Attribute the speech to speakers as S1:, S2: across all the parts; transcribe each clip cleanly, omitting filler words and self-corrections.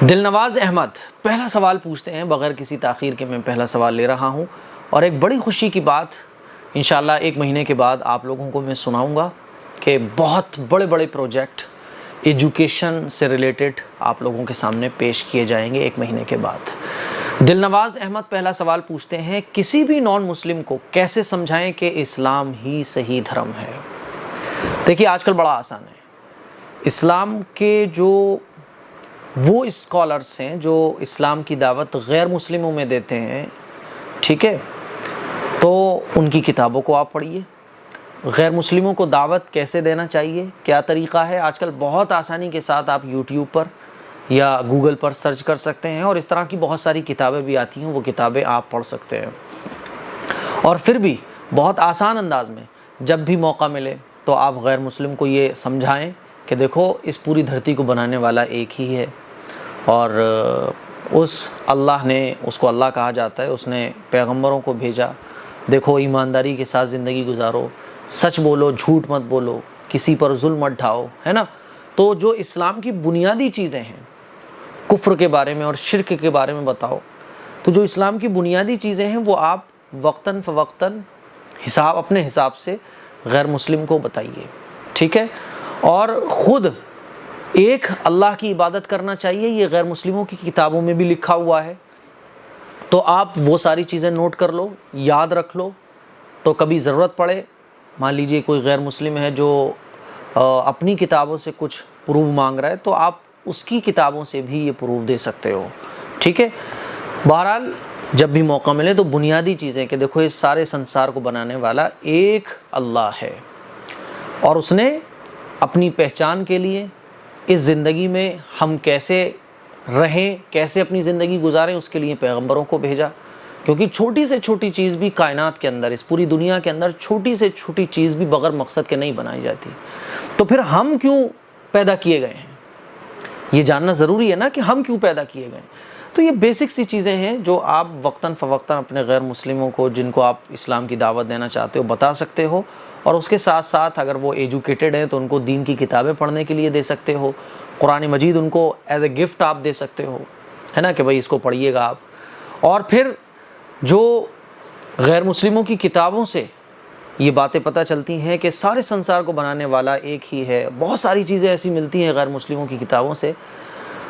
S1: دل نواز احمد پہلا سوال پوچھتے ہیں بغیر کسی تاخیر کے. میں پہلا سوال لے رہا ہوں اور ایک بڑی خوشی کی بات انشاءاللہ 1 مہینے کے بعد آپ لوگوں کو میں سناؤں گا کہ بہت بڑے بڑے پروجیکٹ ایجوکیشن سے ریلیٹڈ آپ لوگوں کے سامنے پیش کیے جائیں گے 1 مہینے کے بعد. دل نواز احمد پہلا سوال پوچھتے ہیں کسی بھی نان مسلم کو کیسے سمجھائیں کہ اسلام ہی صحیح دھرم ہے. دیکھیے آج کل بڑا آسان ہے. اسلام کے جو وہ اسکالرس ہیں جو اسلام کی دعوت غیر مسلموں میں دیتے ہیں، ٹھیک ہے، تو ان کی کتابوں کو آپ پڑھیے. غیر مسلموں کو دعوت کیسے دینا چاہیے، کیا طریقہ ہے، آج کل بہت آسانی کے ساتھ آپ یوٹیوب پر یا گوگل پر سرچ کر سکتے ہیں اور اس طرح کی بہت ساری کتابیں بھی آتی ہیں، وہ کتابیں آپ پڑھ سکتے ہیں. اور پھر بھی بہت آسان انداز میں جب بھی موقع ملے تو آپ غیر مسلم کو یہ سمجھائیں کہ دیکھو اس پوری دھرتی کو بنانے والا ایک ہی ہے اور اس اللہ نے، اس کو اللہ کہا جاتا ہے، اس نے پیغمبروں کو بھیجا. دیکھو ایمانداری کے ساتھ زندگی گزارو، سچ بولو، جھوٹ مت بولو، کسی پر ظلم مت ڈھاؤ، ہے نا. تو جو اسلام کی بنیادی چیزیں ہیں، کفر کے بارے میں اور شرک کے بارے میں بتاؤ. تو جو اسلام کی بنیادی چیزیں ہیں وہ آپ وقتاً فوقتاً اپنے حساب سے غیر مسلم کو بتائیے، ٹھیک ہے. اور خود ایک اللہ کی عبادت کرنا چاہیے، یہ غیر مسلموں کی کتابوں میں بھی لکھا ہوا ہے. تو آپ وہ ساری چیزیں نوٹ کر لو، یاد رکھ لو. تو کبھی ضرورت پڑے، مان لیجئے کوئی غیر مسلم ہے جو اپنی کتابوں سے کچھ پروف مانگ رہا ہے، تو آپ اس کی کتابوں سے بھی یہ پروف دے سکتے ہو، ٹھیک ہے. بہرحال جب بھی موقع ملے تو بنیادی چیزیں کہ دیکھو اس سارے سنسار کو بنانے والا ایک اللہ ہے اور اس نے اپنی پہچان کے لیے اس زندگی میں ہم کیسے رہیں، کیسے اپنی زندگی گزاریں، اس کے لیے پیغمبروں کو بھیجا. کیونکہ چھوٹی سے چھوٹی چیز بھی کائنات کے اندر، اس پوری دنیا کے اندر چھوٹی سے چھوٹی چیز بھی بغیر مقصد کے نہیں بنائی جاتی. تو پھر ہم کیوں پیدا کیے گئے ہیں، یہ جاننا ضروری ہے نا کہ ہم کیوں پیدا کیے گئے. تو یہ بیسک سی چیزیں ہیں جو آپ وقتاً فوقتاً اپنے غیر مسلموں کو جن کو آپ اسلام کی دعوت دینا چاہتے ہو بتا سکتے ہو. اور اس کے ساتھ ساتھ اگر وہ ایجوکیٹڈ ہیں تو ان کو دین کی کتابیں پڑھنے کے لیے دے سکتے ہو. قرآن مجید ان کو ایز اے گفٹ آپ دے سکتے ہو، ہے نا، کہ بھائی اس کو پڑھیے گا آپ. اور پھر جو غیر مسلموں کی کتابوں سے یہ باتیں پتہ چلتی ہیں کہ سارے سنسار کو بنانے والا ایک ہی ہے. بہت ساری چیزیں ایسی ملتی ہیں غیر مسلموں کی کتابوں سے،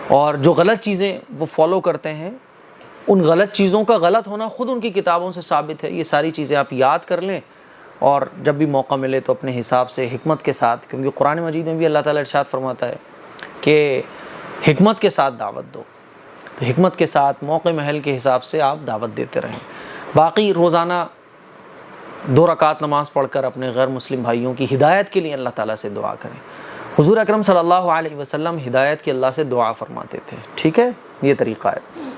S1: اور جو غلط چیزیں وہ فالو کرتے ہیں، ان غلط چیزوں کا غلط ہونا خود ان کی کتابوں سے ثابت ہے. یہ ساری چیزیں آپ یاد کر لیں اور جب بھی موقع ملے تو اپنے حساب سے حکمت کے ساتھ، کیونکہ قرآن مجید میں بھی اللہ تعالیٰ ارشاد فرماتا ہے کہ حکمت کے ساتھ دعوت دو. تو حکمت کے ساتھ موقع محل کے حساب سے آپ دعوت دیتے رہیں. باقی روزانہ 2 رکعت نماز پڑھ کر اپنے غیر مسلم بھائیوں کی ہدایت کے لیے اللہ تعالیٰ سے دعا کریں. حضور اکرم صلی اللہ علیہ وسلم ہدایت کی اللہ سے دعا فرماتے تھے، ٹھیک ہے. یہ طریقہ ہے.